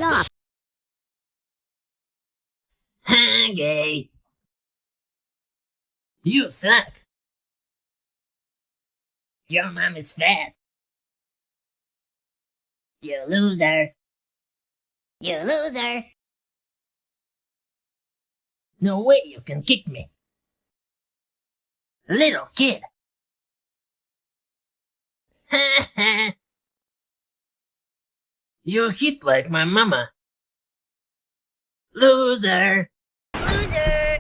off. Ha, gay. You suck. Your mom is fat. You loser. You loser. No way you can kick me. Little kid. Ha ha. You hit like my mama. Loser. Loser.